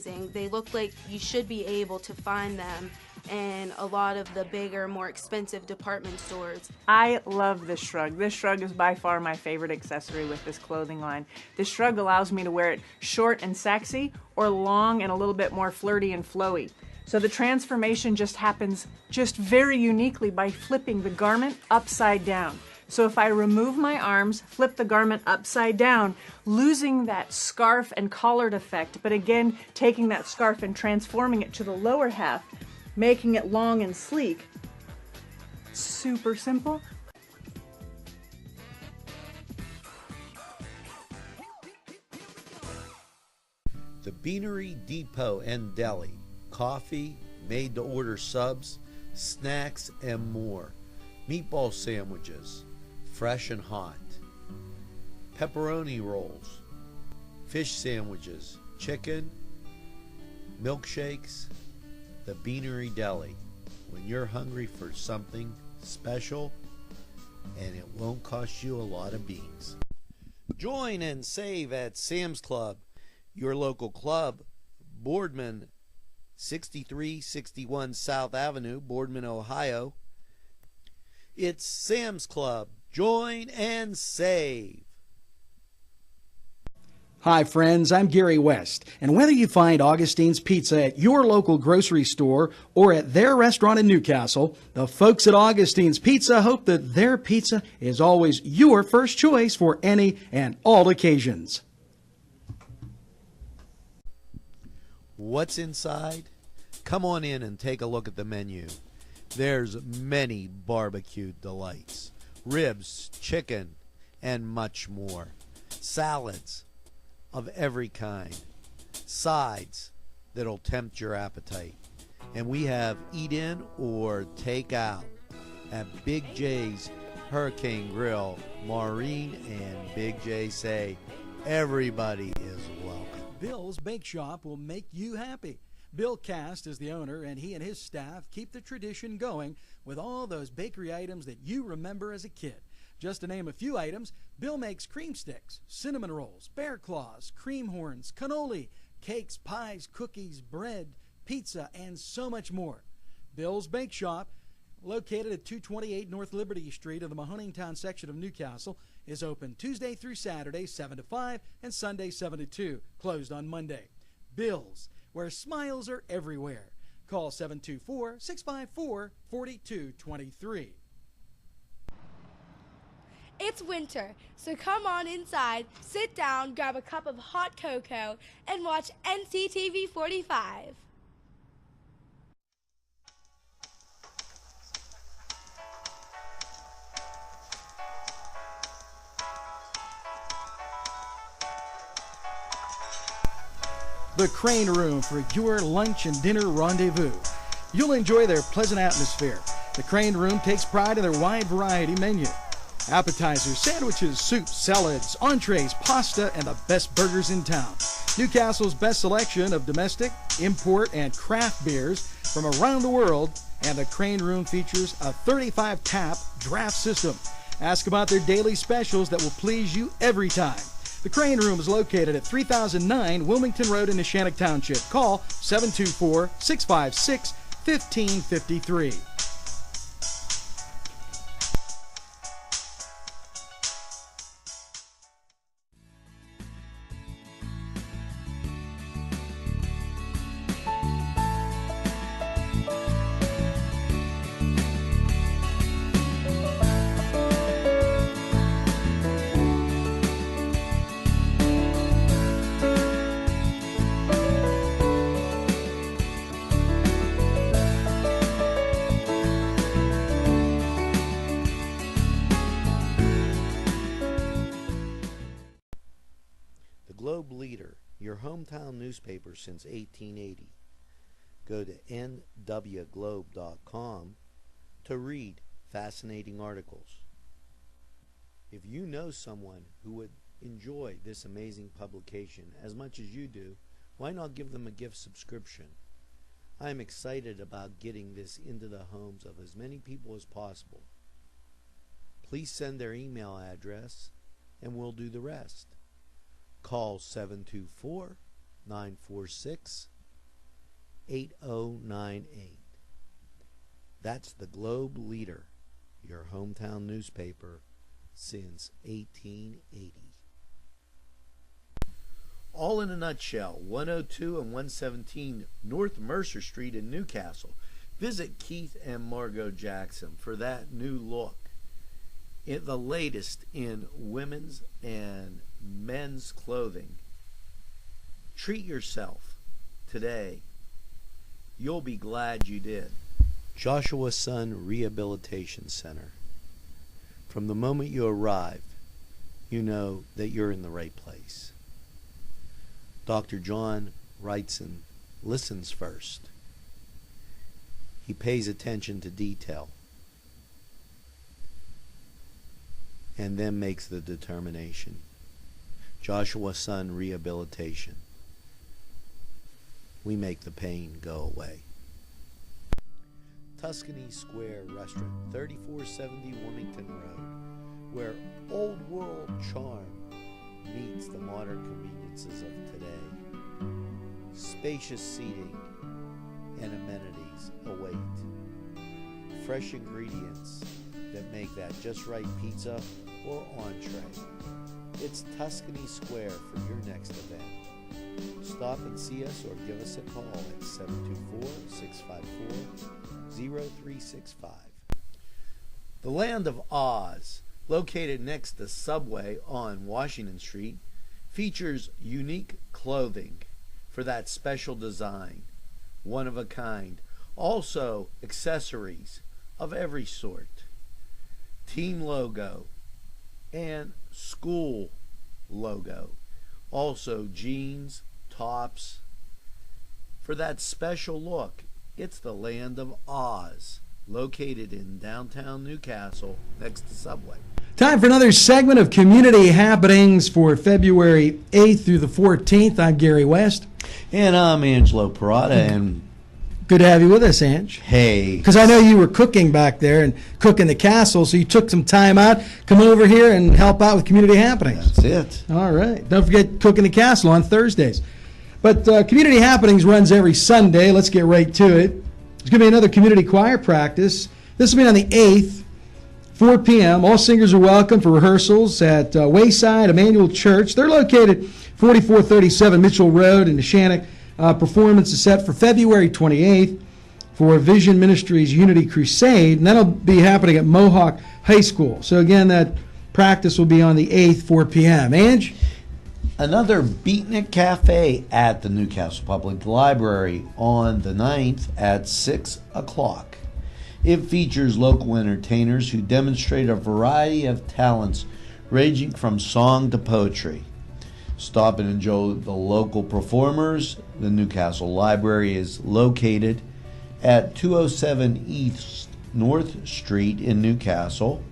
They look like you should be able to find them in a lot of the bigger, more expensive department stores. I love this shrug. This shrug is by far my favorite accessory with this clothing line. This shrug allows me to wear it short and sexy or long and a little bit more flirty and flowy. So the transformation just happens just very uniquely by flipping the garment upside down. So if I remove my arms, flip the garment upside down, losing that scarf and collared effect, but again, taking that scarf and transforming it to the lower half, making it long and sleek. Super simple. The Beanery Depot and Deli. Coffee, made-to-order subs, snacks, and more. Meatball sandwiches, fresh and hot. Pepperoni rolls, fish sandwiches, chicken, milkshakes. The Beanery Deli. When you're hungry for something special, and it won't cost you a lot of beans. Join and save at Sam's Club, your local club, Boardman, 6361 South Avenue, Boardman, Ohio. It's Sam's Club. Join and save. Hi friends, I'm Gary West, and whether you find Augustine's Pizza at your local grocery store or at their restaurant in Newcastle, the folks at Augustine's Pizza hope that their pizza is always your first choice for any and all occasions. What's inside? Come on in and take a look at the menu. There's many barbecue delights, ribs, chicken, and much more. Salads of every kind, sides that'll tempt your appetite. And we have eat in or take out at Big J's Hurricane Grill. Maureen and Big J say everybody is welcome. Bill's Bake Shop will make you happy. Bill Cast is the owner, and he and his staff keep the tradition going with all those bakery items that you remember as a kid. Just to name a few items, Bill makes cream sticks, cinnamon rolls, bear claws, cream horns, cannoli, cakes, pies, cookies, bread, pizza, and so much more. Bill's Bake Shop, located at 228 North Liberty Street in the Mahoningtown section of Newcastle, is open Tuesday through Saturday, 7 to 5, and Sunday, 7 to 2, closed on Monday. Bill's, where smiles are everywhere. Call 724-654-4223. It's winter, so come on inside, sit down, grab a cup of hot cocoa, and watch NCTV45. The Crane Room for your lunch and dinner rendezvous. You'll enjoy their pleasant atmosphere. The Crane Room takes pride in their wide variety menu. Appetizers, sandwiches, soups, salads, entrees, pasta, and the best burgers in town. Newcastle's best selection of domestic, import, and craft beers from around the world, and the Crane Room features a 35-tap draft system. Ask about their daily specials that will please you every time. The Crane Room is located at 3009 Wilmington Road in Neshannock Township. Call 724-656-1553. Globe Leader, your hometown newspaper since 1880. Go to nwglobe.com to read fascinating articles. If you know someone who would enjoy this amazing publication as much as you do, why not give them a gift subscription? I am excited about getting this into the homes of as many people as possible. Please send their email address and we'll do the rest. Call 946-8098. That's the Globe Leader, your hometown newspaper since 1880. All in a nutshell, 102 and 117 North Mercer Street in Newcastle. Visit Keith and Margot Jackson for that new look. The latest in women's and men's clothing. Treat yourself today. You'll be glad you did. Joshua Sun Rehabilitation Center. From the moment you arrive, you know that you're in the right place. Dr. John Wrightson listens first. He pays attention to detail and then makes the determination. Joshua Sun Rehabilitation. We make the pain go away. Tuscany Square Restaurant, 3470 Wilmington Road, where old world charm meets the modern conveniences of today. Spacious seating and amenities await. Fresh ingredients that make that just right pizza or entree. It's Tuscany Square for your next event. Stop and see us or give us a call at 724-654-0365. The Land of Oz, located next to Subway on Washington Street, features unique clothing for that special design, one of a kind. Also accessories of every sort. Team logo and school logo. Also jeans, tops. For that special look, it's the Land of Oz, located in downtown Newcastle next to Subway. Time for another segment of community happenings for February 8th through the 14th. I'm Gary West. And I'm Angelo Perrotta, and good to have you with us, Ange. Hey. Because I know you were cooking back there and cooking the castle, so you took some time out, come over here and help out with community happenings. That's it. All right. Don't forget cooking the castle on Thursdays. But community happenings runs every Sunday. Let's get right to it. There's going to be another community choir practice. This will be on the 8th, 4 p.m. All singers are welcome for rehearsals at Wayside Emmanuel Church. They're located 4437 Mitchell Road in Neshannock. Performance is set for February 28th for Vision Ministries Unity Crusade, and that'll be happening at Mohawk High School. So again, that practice will be on the 8th, 4 p.m. Ange? Another Beatnik Cafe at the Newcastle Public Library on the 9th at 6 o'clock. It features local entertainers who demonstrate a variety of talents ranging from song to poetry. Stop and enjoy the local performers. The Newcastle Library is located at 207 East North Street in Newcastle.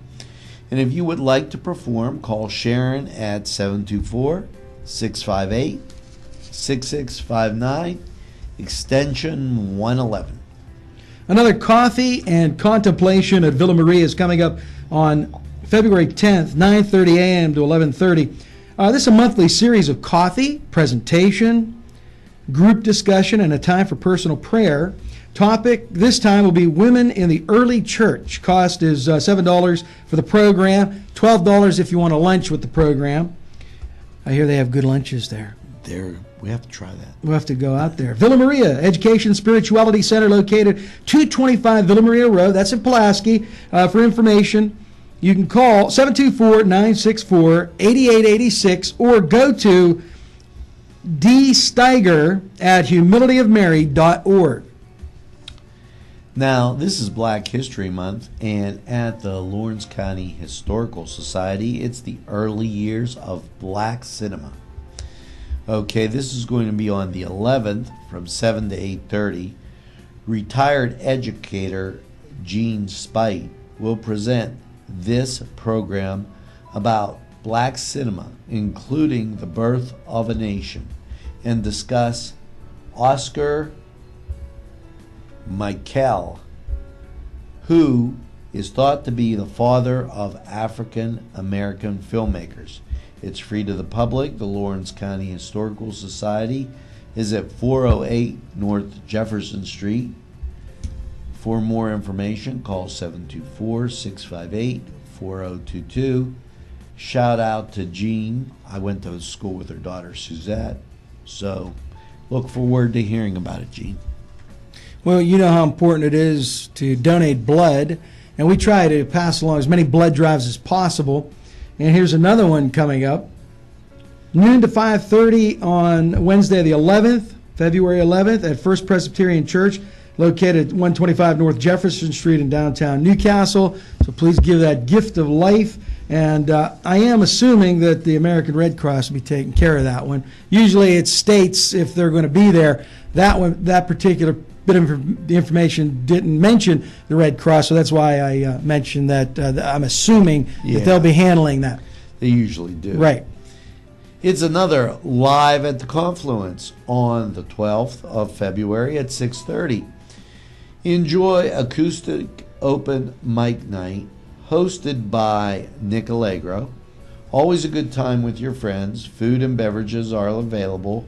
And if you would like to perform, call Sharon at 724-658-6659, extension 111. Another coffee and contemplation at Villa Maria is coming up on February 10th, 9:30 a.m. to 11:30. This is a monthly series of coffee, presentation, group discussion, and a time for personal prayer. Topic this time will be women in the early church. Cost is $7 for the program, $12 if you want a lunch with the program. I hear they have good lunches there. We have to try that. We'll have to go out there. Villa Maria Education Spirituality Center, located 225 Villa Maria Road. That's in Pulaski. For information, you can call 724-964-8886 or go to dsteiger@humilityofmary.org. Now, this is Black History Month, and at the Lawrence County Historical Society, it's the early years of black cinema. Okay, this is going to be on the 11th from 7 to 8:30. Retired educator Gene Spite will present this program about black cinema, including the birth of a nation, and discuss Oscar Michael, who is thought to be the father of African American filmmakers. It's free to the public. The Lawrence County Historical Society is at 408 North Jefferson Street. For more information, call 724-658-4022. Shout out to Jean. I went to school with her daughter, Suzette. So look forward to hearing about it, Jean. Well, you know how important it is to donate blood, and we try to pass along as many blood drives as possible. And here's another one coming up. Noon to 5:30 on Wednesday the 11th, February 11th, at First Presbyterian Church, located at 125 North Jefferson Street in downtown Newcastle. So please give that gift of life. And I am assuming that the American Red Cross will be taking care of that one. Usually it states if they're going to be there. That particular bit of the information didn't mention the Red Cross, so that's why I mentioned that. I'm assuming that they'll be handling that. They usually do. Right. It's another Live at the Confluence on the 12th of February at 6:30. Enjoy acoustic open mic night hosted by Nick Allegro. Always a good time with your friends. Food and beverages are available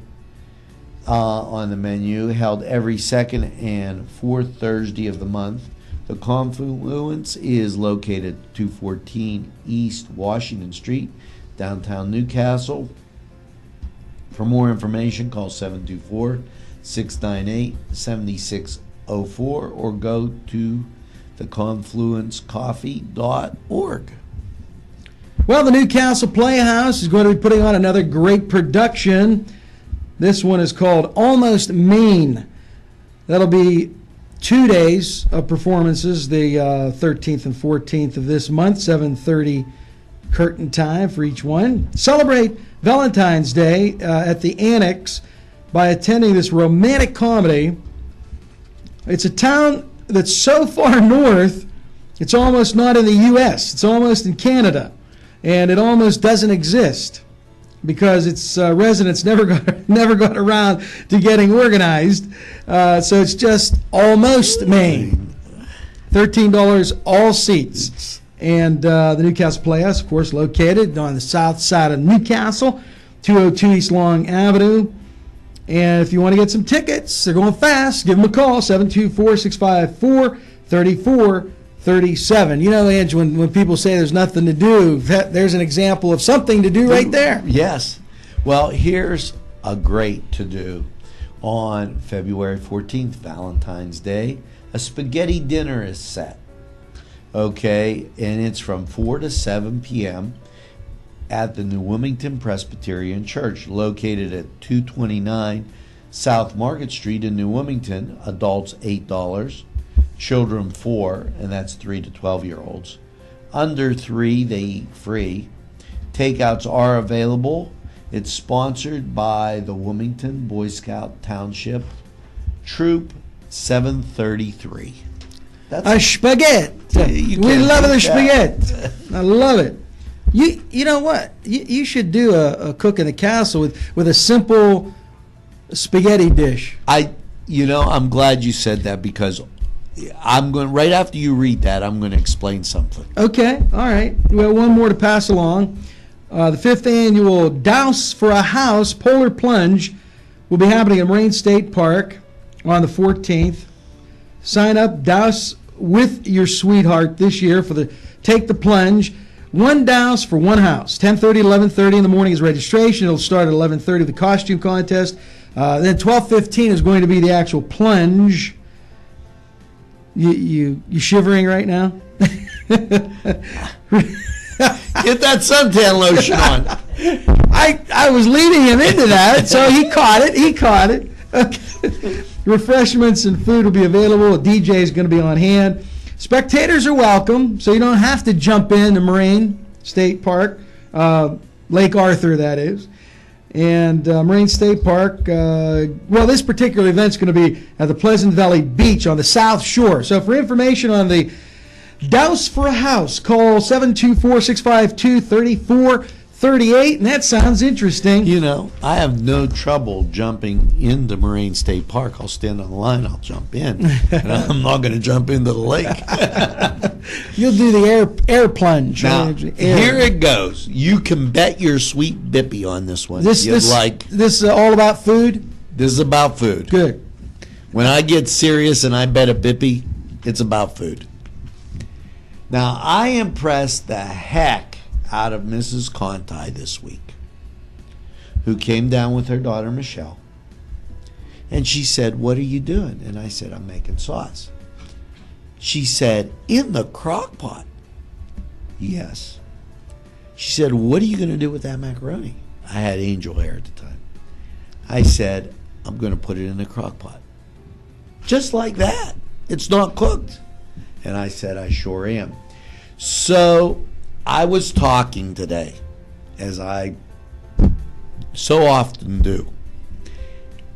on the menu, held every second and fourth Thursday of the month. The Confluence is located at 214 East Washington Street, downtown Newcastle. For more information, call 724-698-7604 or go to theconfluencecoffee.org. Well, the Newcastle Playhouse is going to be putting on another great production. This one is called Almost Mean. That'll be 2 days of performances, the 13th and 14th of this month, 7:30 curtain time for each one. Celebrate Valentines Day at the Annex by attending this romantic comedy. It's a town that's so far north, it's almost not in the U.S. It's almost in Canada, and it almost doesn't exist because its residents never got around to getting organized. So it's just almost Maine. $13 all seats. And the Newcastle Playhouse, of course, located on the south side of Newcastle, 202 East Long Avenue. And if you want to get some tickets, they're going fast. Give them a call, 724-654-3437. You know, Ange, when people say there's nothing to do, there's an example of something to do right there. Yes. Well, here's a great to-do. On February 14th, Valentine's Day, a spaghetti dinner is set. Okay, and it's from 4 to 7 p.m. at the New Wilmington Presbyterian Church, located at 229 South Market Street in New Wilmington. Adults $8, children $4, and that's 3 to 12-year-olds. Under 3, they eat free. Takeouts are available. It's sponsored by the Wilmington Boy Scout Township Troop 733. That's a spaghetti. We love the spaghetti. I love it. You know what? You should do a cook in the castle with a simple spaghetti dish. I'm glad you said that because I'm going right after you read that. I'm going to explain something. Okay, all right. Well, one more to pass along. The 5th annual Douse for a House Polar Plunge will be happening at Moraine State Park on the 14th. Sign up, douse with your sweetheart this year for the Take the Plunge. One douse for one house. 10:30 to 11:30 in the morning is registration. It'll start at 11:30 the costume contest. Then 12:15 is going to be the actual plunge. You shivering right now? Get that suntan lotion on. I was leading him into that, so he caught it. Okay. Refreshments and food will be available. A DJ is going to be on hand. Spectators are welcome, so you don't have to jump into Moraine State Park, Lake Arthur, that is. And Moraine State Park, this particular event is going to be at the Pleasant Valley Beach on the South Shore. So for information on the Douse for a House, call 724-652-3438, and that sounds interesting. You know, I have no trouble jumping into Moraine State Park. I'll stand on the line, I'll jump in. And I'm not going to jump into the lake. You'll do the air plunge. Now, here it goes. You can bet your sweet bippy on this one. This is all about food? This is about food. Good. When I get serious and I bet a bippy, it's about food. Now, I impressed the heck out of Mrs. Conti this week, who came down with her daughter, Michelle. And she said, "What are you doing?" And I said, "I'm making sauce." She said, "In the crock pot?" Yes. She said, "What are you going to do with that macaroni?" I had angel hair at the time. I said, "I'm going to put it in the crock pot." Just like that. It's not cooked. And I said, "I sure am." So I was talking today, as I so often do.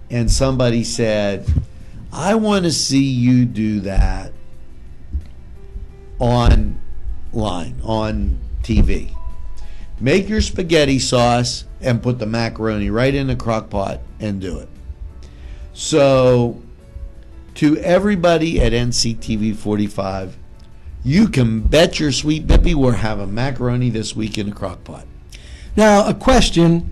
And somebody said, "I want to see you do that online, on TV. Make your spaghetti sauce and put the macaroni right in the crock pot and do it." So to everybody at NCTV45, you can bet your sweet bippy we're having macaroni this week in the crock pot. Now, a question.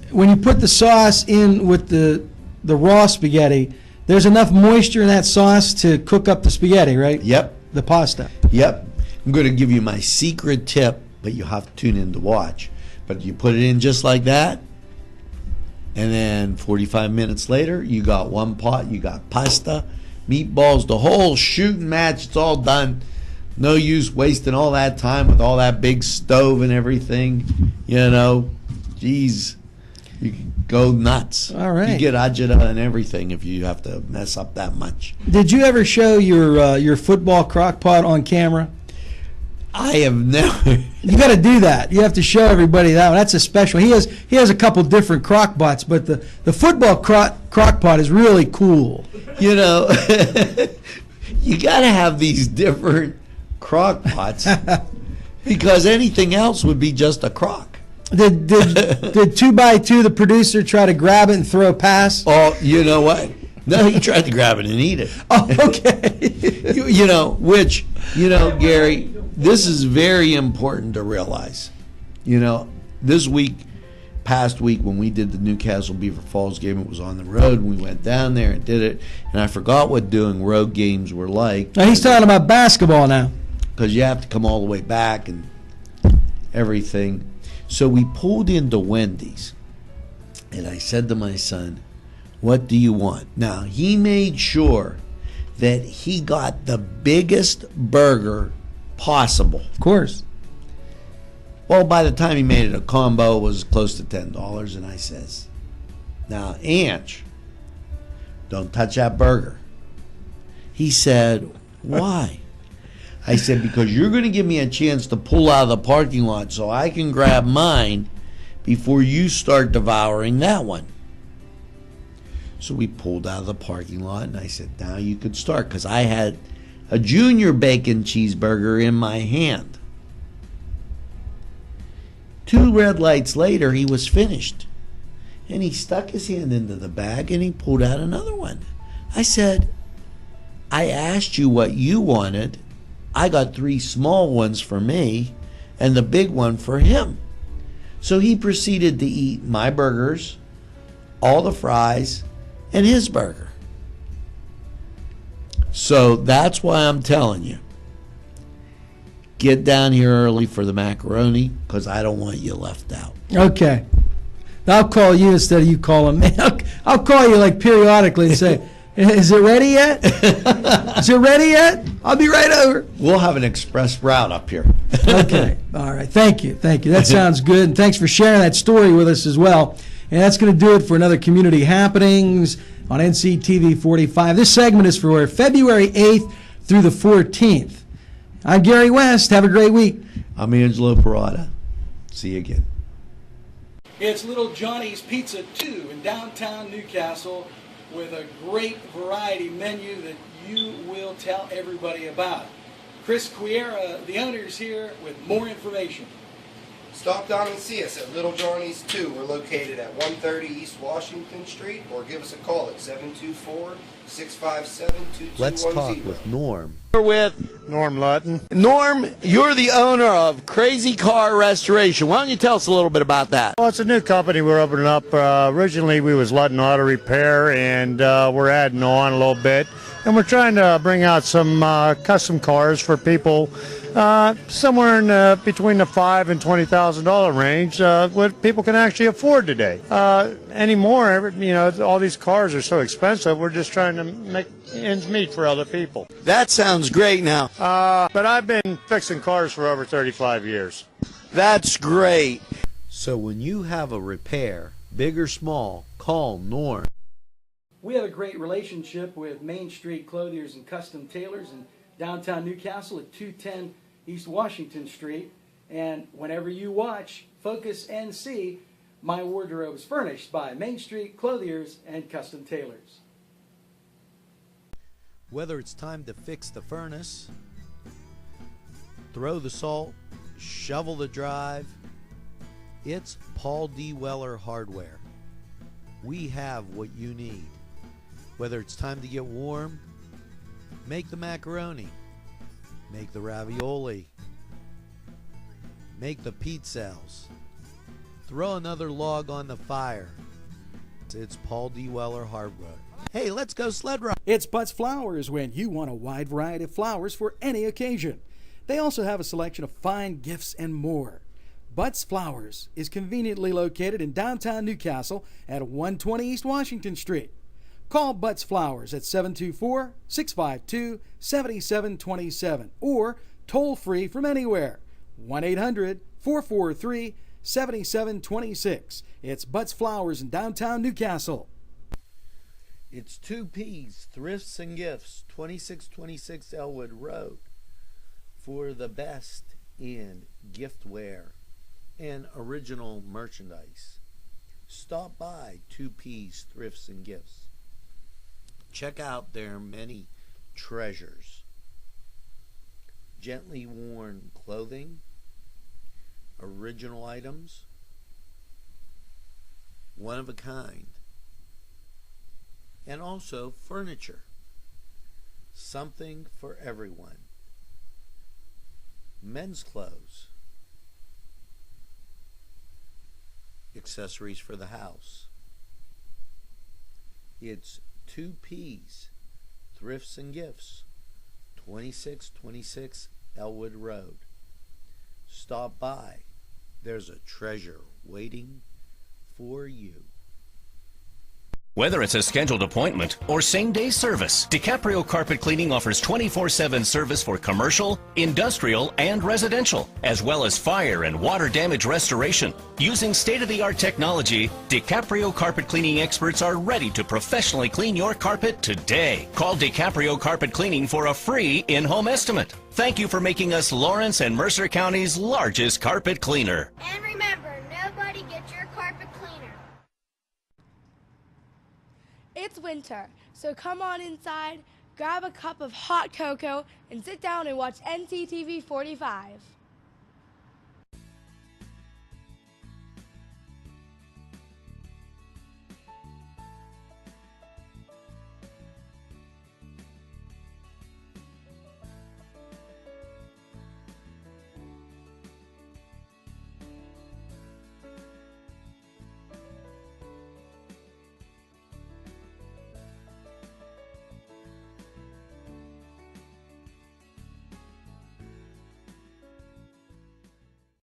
When you put the sauce in with the raw spaghetti, there's enough moisture in that sauce to cook up the spaghetti, right? Yep. The pasta. Yep. I'm going to give you my secret tip, but you have to tune in to watch. But you put it in just like that, and then 45 minutes later, you got one pot, you got pasta, meatballs, the whole shooting match, it's all done. No use wasting all that time with all that big stove and everything. You know, geez, you can go nuts. All right. You get agita and everything if you have to mess up that much. Did you ever show your football crock pot on camera? I have never. You got to do that. You have to show everybody that one. That's a special. He has a couple different crock pots, but the football crock pot is really cool. You know, you got to have these different crock pots because anything else would be just a crock. Did 2x2, the producer, try to grab it and throw a pass? Oh, you know what? No, he tried to grab it and eat it. Oh, okay. you know, Gary, this is very important to realize. You know, past week when we did the Newcastle Beaver Falls game, it was on the road. We went down there and did it, and I forgot what doing road games were like. Now he's talking about basketball now. Because you have to come all the way back and everything. So we pulled into Wendy's, and I said to my son, "What do you want?" Now, he made sure that he got the biggest burger possible. Of course. Well, by the time he made it a combo, it was close to $10, and I says, "Now, Ange, don't touch that burger." He said, "Why?" I said, "Because you're going to give me a chance to pull out of the parking lot so I can grab mine before you start devouring that one." So we pulled out of the parking lot, and I said, "Now you could start," because I had a junior bacon cheeseburger in my hand. 2 red lights later, he was finished. And he stuck his hand into the bag, and he pulled out another one. I said, "I asked you what you wanted. I got 3 small ones for me and the big one for him." So he proceeded to eat my burgers, all the fries, and his burger. So that's why I'm telling you, get down here early for the macaroni, because I don't want you left out. Okay. I'll call you instead of you calling me. I'll call you like periodically and say, "Is it ready yet? Is it ready yet? I'll be right over." We'll have an express route up here. Okay. All right. Thank you. That sounds good. And thanks for sharing that story with us as well. And that's going to do it for another Community Happenings on NCTV 45. This segment is for February 8th through the 14th. I'm Gary West. Have a great week. I'm Angelo Perrotta. See you again. It's Little Johnny's Pizza 2 in downtown Newcastle with a great variety menu that you will tell everybody about. Chris Quiera, the owner, is here with more information. Stop down and see us at Little Johnny's 2. We're located at 130 East Washington Street, or give us a call at 724-657-2210. Let's talk with Norm. We're with Norm Lutton. Norm, you're the owner of Crazy Car Restoration. Why don't you tell us a little bit about that? Well, it's a new company we're opening up. Originally, we was Lutton Auto Repair, and we're adding on a little bit. And we're trying to bring out some custom cars for people somewhere in between the $5,000 and $20,000 range, what people can actually afford today. Anymore, you know, all these cars are so expensive. We're just trying to make ends meet for other people. That sounds great now. But I've been fixing cars for over 35 years. That's great. So when you have a repair, big or small, call Norm. We have a great relationship with Main Street Clothiers and Custom Tailors in downtown Newcastle at 210 East Washington Street. And whenever you watch Focus NC, my wardrobe is furnished by Main Street Clothiers and Custom Tailors. Whether it's time to fix the furnace, throw the salt, shovel the drive, it's Paul D. Weller Hardware. We have what you need. Whether it's time to get warm, make the macaroni, make the ravioli, make the pizzelles, throw another log on the fire. It's Paul D. Weller Hardware. Hey, let's go sled ride. It's Butts Flowers when you want a wide variety of flowers for any occasion. They also have a selection of fine gifts and more. Butts Flowers is conveniently located in downtown Newcastle at 120 East Washington Street. Call Butts Flowers at 724-652-7727 or toll free from anywhere, 1-800-443-7726. It's Butts Flowers in downtown Newcastle. It's 2P's Thrifts and Gifts, 2626 Elwood Road, for the best in giftware and original merchandise. Stop by 2P's Thrifts and Gifts. Check out their many treasures. Gently worn clothing, original items, one of a kind, and also furniture. Something for everyone. Men's clothes, accessories for the house. It's 2P's Thrifts and Gifts, 2626 Elwood Road. Stop by. There's a treasure waiting for you. Whether it's a scheduled appointment or same-day service, DiCaprio Carpet Cleaning offers 24/7 service for commercial, industrial, and residential, as well as fire and water damage restoration. Using state-of-the-art technology, DiCaprio Carpet Cleaning experts are ready to professionally clean your carpet today. Call DiCaprio Carpet Cleaning for a free in-home estimate. Thank you for making us Lawrence and Mercer County's largest carpet cleaner. And remember, nobody gets your carpet cleaner. It's winter, so come on inside, grab a cup of hot cocoa, and sit down and watch NCTV45.